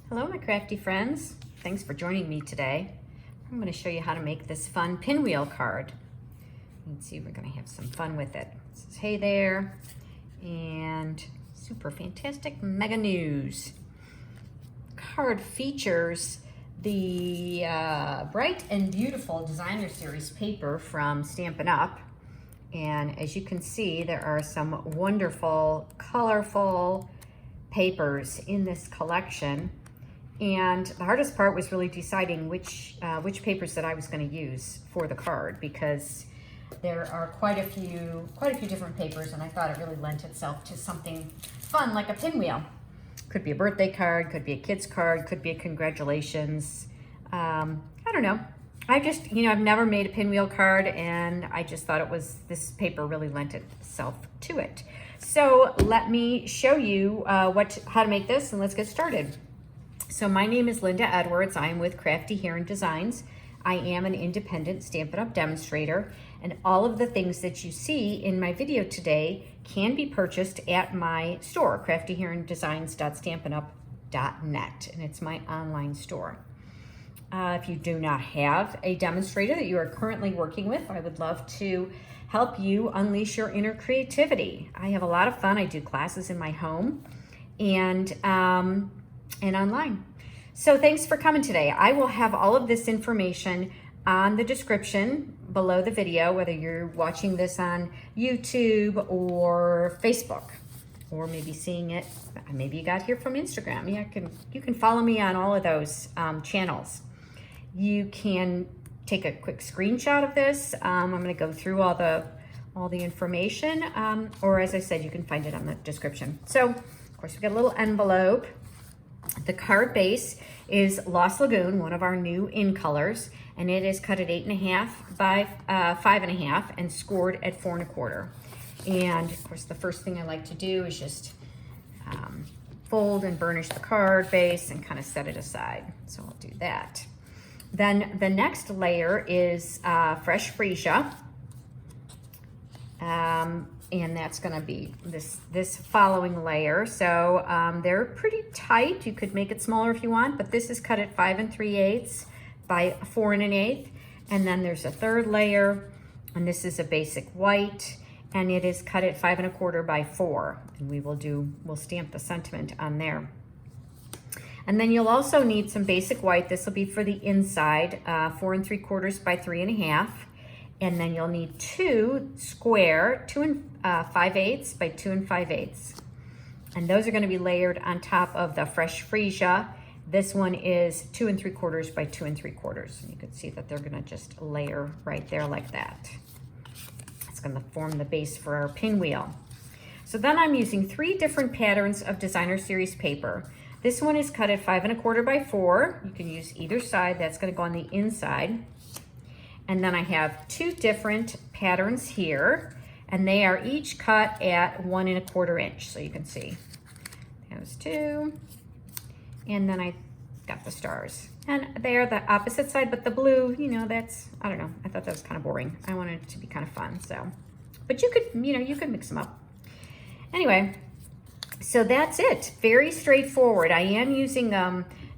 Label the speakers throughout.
Speaker 1: Hello, my crafty friends. Thanks for joining me today. I'm going to show you how to make this fun pinwheel card. You can see we're going to have some fun with it. It says, hey there, and super fantastic mega news. Card features the Bright and Beautiful Designer Series paper from Stampin' Up. And as you can see, there are some wonderful, colorful papers in this collection. And the hardest part was really deciding which papers that I was going to use for the card, because there are quite a few different papers, and I thought it really lent itself to something fun like a pinwheel. Could be a birthday card, could be a kid's card, could be a congratulations. I don't know. I just, I've never made a pinwheel card, and I just thought this paper really lent itself to it. So let me show you how to make this, and let's get started. So my name is Linda Edwards. I am with Crafty Heron Designs. I am an independent Stampin' Up! Demonstrator, and all of the things that you see in my video today can be purchased at my store, craftyherondesigns.stampinup.net, and it's my online store. If you do not have a demonstrator that you are currently working with, I would love to help you unleash your inner creativity. I have a lot of fun. I do classes in my home and online. So thanks for coming today. I will have all of this information on the description below the video, whether you're watching this on YouTube or Facebook, or maybe seeing it, maybe you got here from Instagram. Yeah, you can follow me on all of those channels. You can take a quick screenshot of this. I'm going to go through all the information, or as I said, you can find it on the description. So, of course, we got a little envelope. The card base is Lost Lagoon, one of our new in colors, and it is cut at 8.5 by 5.5 and scored at 4 1/4. And of course, the first thing I like to do is just fold and burnish the card base and kind of set it aside. So I'll do that. Then the next layer is fresh Freesia. And that's going to be this following layer. So they're pretty tight. You could make it smaller if you want, but this is cut at 5 3/8 by 4 1/8. And then there's a third layer, and this is a basic white, and it is cut at 5 1/4 by 4. And we'll stamp the sentiment on there. And then you'll also need some basic white. This will be for the inside, 4 3/4 by 3 1/2. And then you'll need two square 2 5/8 by 2 5/8. And those are going to be layered on top of the fresh Freesia. This one is 2 3/4 by 2 3/4. And you can see that they're going to just layer right there like that. It's going to form the base for our pinwheel. So then I'm using 3 different patterns of Designer Series paper. This one is cut at 5 1/4 by 4. You can use either side. That's going to go on the inside. And then I have 2 different patterns here, and they are each cut at 1 1/4 inch. So you can see those 2, and then I got the stars. And they are the opposite side, but the blue, that's, I don't know. I thought that was kind of boring. I wanted it to be kind of fun, so. But you could mix them up. Anyway, so that's it. Very straightforward. I am using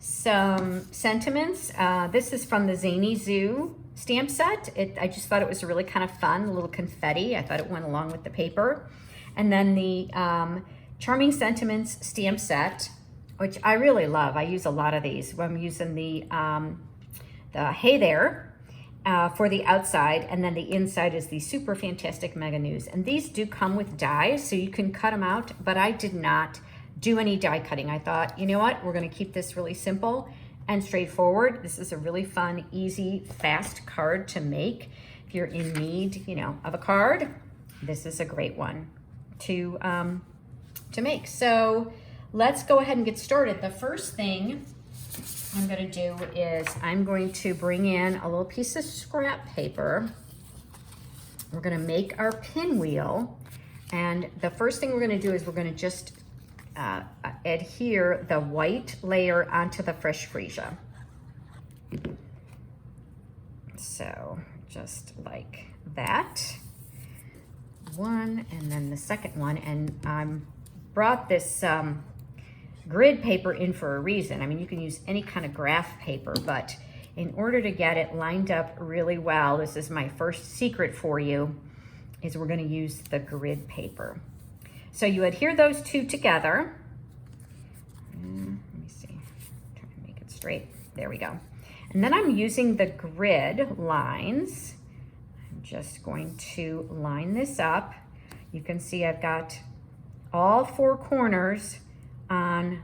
Speaker 1: some sentiments. This is from the Zany Zoo Stamp Set. I just thought it was really kind of fun, a little confetti. I thought it went along with the paper. And then the Charming Sentiments Stamp Set, which I really love. I use a lot of these. I'm using the Hey There for the outside, and then the inside is the Super Fantastic Mega News. And these do come with dies, so you can cut them out, but I did not do any die cutting. I thought, you know what, we're going to keep this really simple and straightforward. This is a really fun, easy, fast card to make. If you're in need, of a card, this is a great one to make. So let's go ahead and get started. The first thing I'm going to do is I'm going to bring in a little piece of scrap paper. We're going to make our pinwheel, and the first thing we're going to do is we're going to just adhere the white layer onto the fresh Freesia. So just like that. One, and then the second one, and brought this grid paper in for a reason. I mean, you can use any kind of graph paper, but in order to get it lined up really well, this is my first secret for you, is we're going to use the grid paper. So you adhere those two together. Let me see, try to make it straight. There we go. And then I'm using the grid lines. I'm just going to line this up. You can see I've got all 4 corners on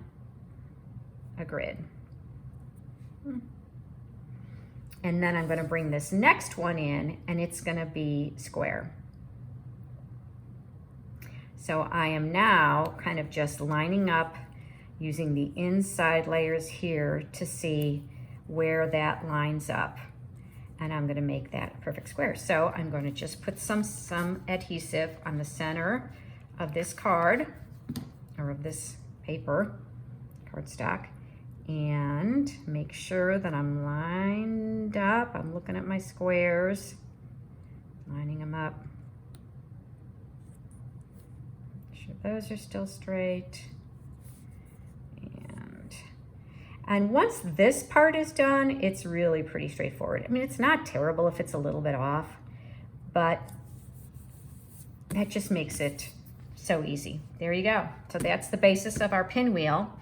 Speaker 1: a grid. And then I'm going to bring this next one in, and it's going to be square. So I am now kind of just lining up using the inside layers here to see where that lines up. And I'm going to make that a perfect square. So I'm going to just put some adhesive on the center of this card, or of this paper, cardstock, and make sure that I'm lined up. I'm looking at my squares, lining them up. Make sure those are still straight. And once this part is done, it's really pretty straightforward. I mean, it's not terrible if it's a little bit off, but that just makes it so easy. There you go. So that's the basis of our pinwheel.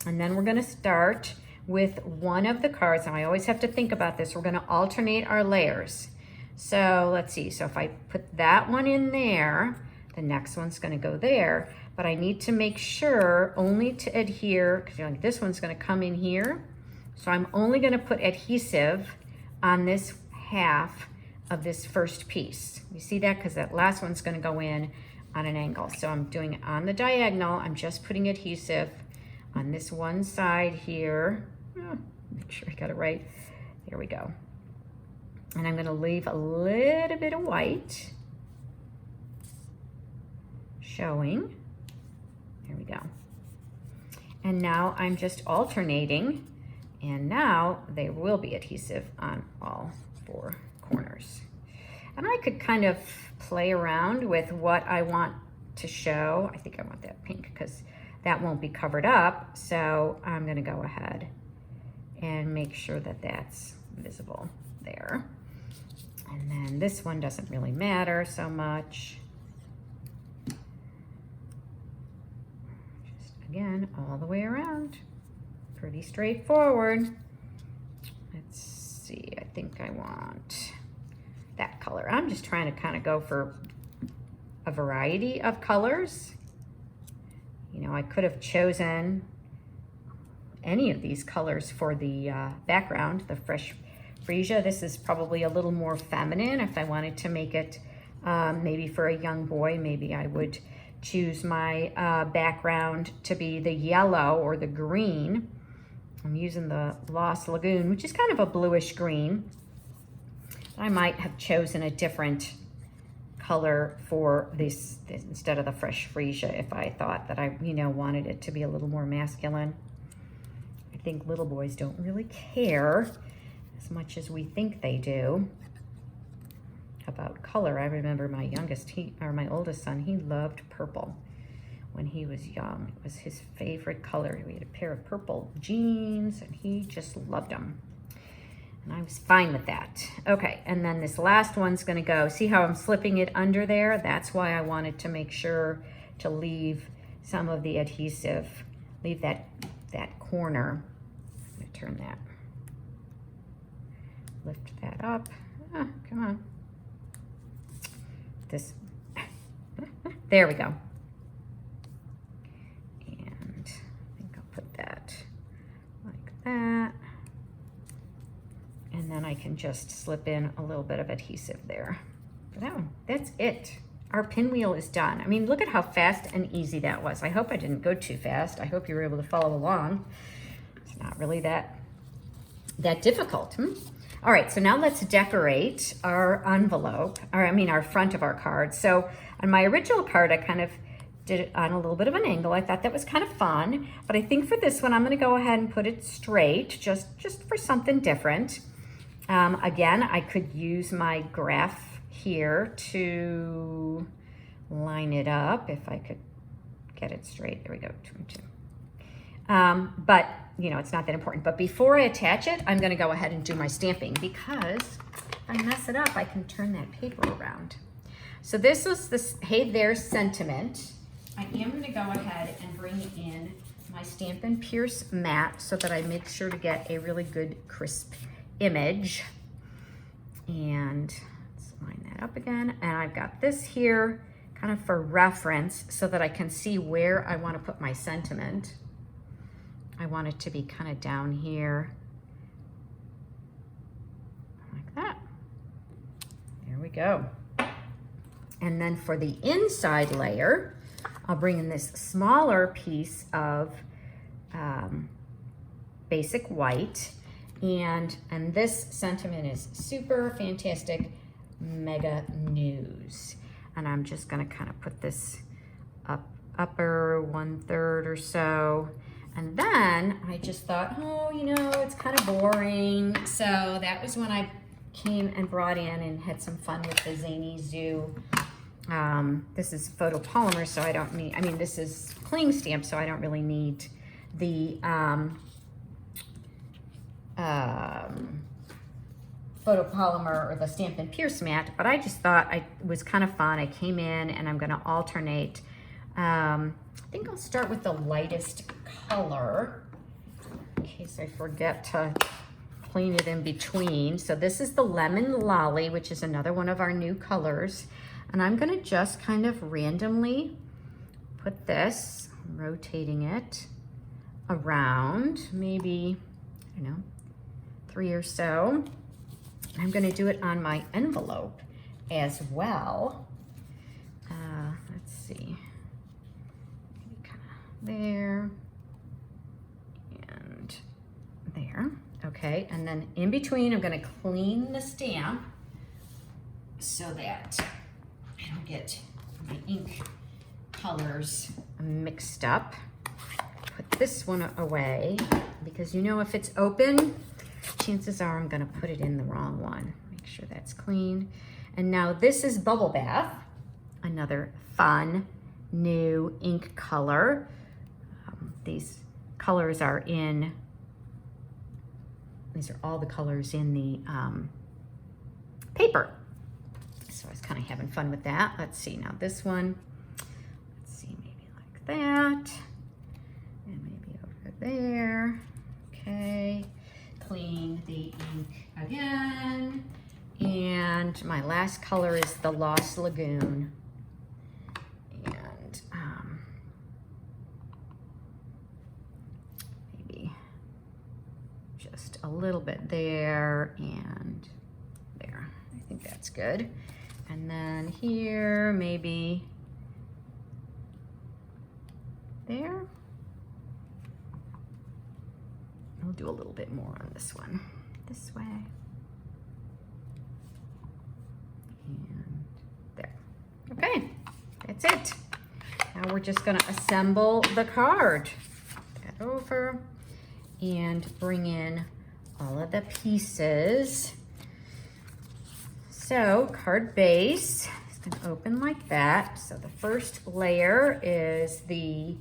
Speaker 1: And then we're gonna start with one of the cards. Now I always have to think about this. We're gonna alternate our layers. So let's see, so if I put that one in there, the next one's gonna go there, but I need to make sure only to adhere, because you know, this one's gonna come in here. So I'm only gonna put adhesive on this half of this first piece. You see that? Because that last one's gonna go in on an angle. So I'm doing it on the diagonal. I'm just putting adhesive on this one side here. Make sure I got it right. There we go. And I'm gonna leave a little bit of white showing. There we go. And now I'm just alternating, and now there will be adhesive on all 4 corners. And I could kind of play around with what I want to show. I think I want that pink because that won't be covered up. So I'm gonna go ahead and make sure that that's visible there. And then this one doesn't really matter so much. Again, all the way around. Pretty straightforward. Let's see, I think I want that color. I'm just trying to kind of go for a variety of colors. You know, I could have chosen any of these colors for the background, the fresh Freesia. This is probably a little more feminine. If I wanted to make it maybe for a young boy, maybe I would choose my background to be the yellow or the green. I'm using the Lost Lagoon, which is kind of a bluish green. I might have chosen a different color for this instead of the fresh Freesia if I thought that I, you know, wanted it to be a little more masculine. I think little boys don't really care as much as we think they do about color. I remember my my oldest son, he loved purple when he was young. It was his favorite color. We had a pair of purple jeans and he just loved them. And I was fine with that. Okay, and then this last one's gonna go. See how I'm slipping it under there? That's why I wanted to make sure to leave some of the adhesive, leave that corner. I'm gonna turn that, lift that up. Ah, come on. This, there we go. And I think I'll put that like that. And then I can just slip in a little bit of adhesive there. For that one, that's it. Our pinwheel is done. I mean, look at how fast and easy that was. I hope I didn't go too fast. I hope you were able to follow along. It's not really that difficult. All right, so now let's decorate our envelope, or I mean our front of our card. So on my original card, I kind of did it on a little bit of an angle. I thought that was kind of fun, but I think for this one, I'm gonna go ahead and put it straight, just for something different. Again, I could use my graph here to line it up if I could get it straight. There we go, 2 and 2. But you know, it's not that important. But before I attach it, I'm gonna go ahead and do my stamping, because if I mess it up, I can turn that paper around. So this was this Hey There sentiment. I am gonna go ahead and bring in my Stampin' Pierce mat so that I make sure to get a really good crisp image. And let's line that up again. And I've got this here kind of for reference so that I can see where I want to put my sentiment. I want it to be kind of down here like that. There we go. And then for the inside layer, I'll bring in this smaller piece of basic white, and this sentiment is super fantastic, mega news. And I'm just gonna kind of put this upper 1/3 or so. And then I just thought, oh, you know, it's kind of boring. So that was when I came and brought in and had some fun with the Zany Zoo. This is photopolymer, so I don't need, I mean, this is cling stamp, so I don't really need the photopolymer or the Stampin' Pierce mat, but I just thought it was kind of fun. I came in and I'm gonna alternate. I think I'll start with the lightest color in case I forget to clean it in between. So this is the Lemon Lolly, which is another one of our new colors. And I'm gonna just kind of randomly put this, rotating it around, maybe, I don't know, 3 or so. I'm gonna do it on my envelope as well. Let's see, maybe kind of there and there. Okay, and then in between, I'm gonna clean the stamp so that I don't get my ink colors mixed up. Put this one away because, you know, if it's open, chances are I'm gonna put it in the wrong one. Make sure that's clean. And now this is Bubble Bath, another fun new ink color. These colors are in, these are all the colors in the paper. So I was kind of having fun with that. Let's see, now this one, let's see, maybe like that, and maybe over there. Okay, clean the ink again. And my last color is the Lost Lagoon. And maybe just a little bit there and there. I think that's good. And then here, maybe there. I'll do a little bit more on this one, this way. And there. Okay, that's it. Now we're just gonna assemble the card. That over and bring in all of the pieces. So card base is gonna open like that. So the first layer is the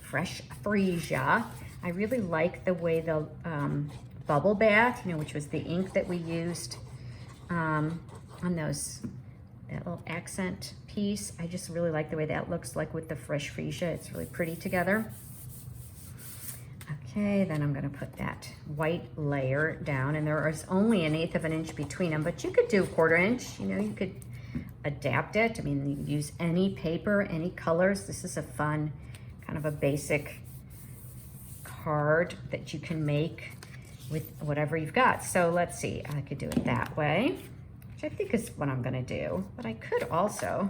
Speaker 1: fresh Freesia. I really like the way the Bubble Bath, you know, which was the ink that we used on those, that little accent piece. I just really like the way that looks like with the fresh Freesia. It's really pretty together. Okay, then I'm gonna put that white layer down, and there is only 1/8 of an inch between them, but you could do 1/4 inch, you know, you could adapt it. I mean, you can use any paper, any colors. This is a fun, kind of a basic card that you can make with whatever you've got. So let's see, I could do it that way, which I think is what I'm gonna do, but I could also,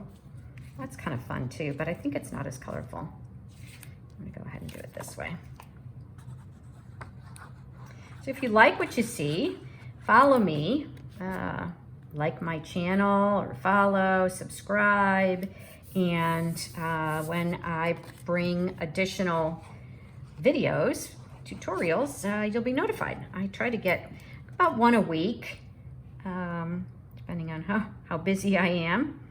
Speaker 1: that's kind of fun too, but I think it's not as colorful. I'm gonna go ahead and do it this way. So if you like what you see, follow me, like my channel or follow, subscribe, and when I bring additional videos, tutorials, you'll be notified. I try to get about 1 a week, depending on how busy I am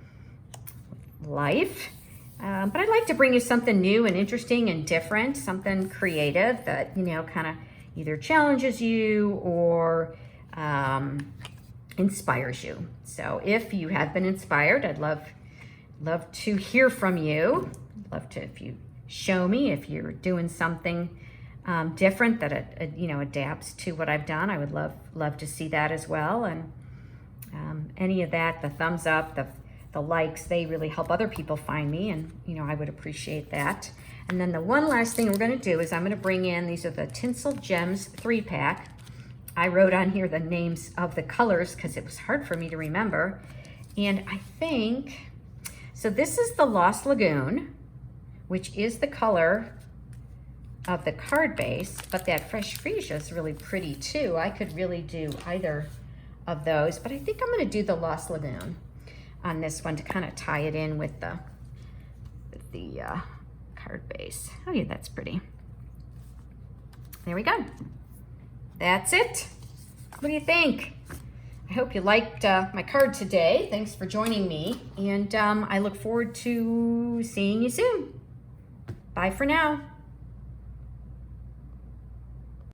Speaker 1: with life. But I'd like to bring you something new and interesting and different, something creative that, you know, kind of either challenges you or inspires you. So if you have been inspired, I'd love to hear from you. Love to, if you show me if you're doing something different that you know, adapts to what I've done. I would love to see that as well. And any of that, the thumbs up, the likes, they really help other people find me, and you know, I would appreciate that. And then the one last thing we're going to do is I'm going to bring in, these are the Tinsel Gems 3-pack. I wrote on here the names of the colors because it was hard for me to remember. And I think, so this is the Lost Lagoon, which is the color of the card base, but that Fresh Freesia is really pretty too. I could really do either of those, but I think I'm going to do the Lost Lagoon on this one to kind of tie it in with the card base. Oh yeah, that's pretty. There we go. That's it. What do you think? I hope you liked my card today. Thanks for joining me, and I look forward to seeing you soon. Bye for now.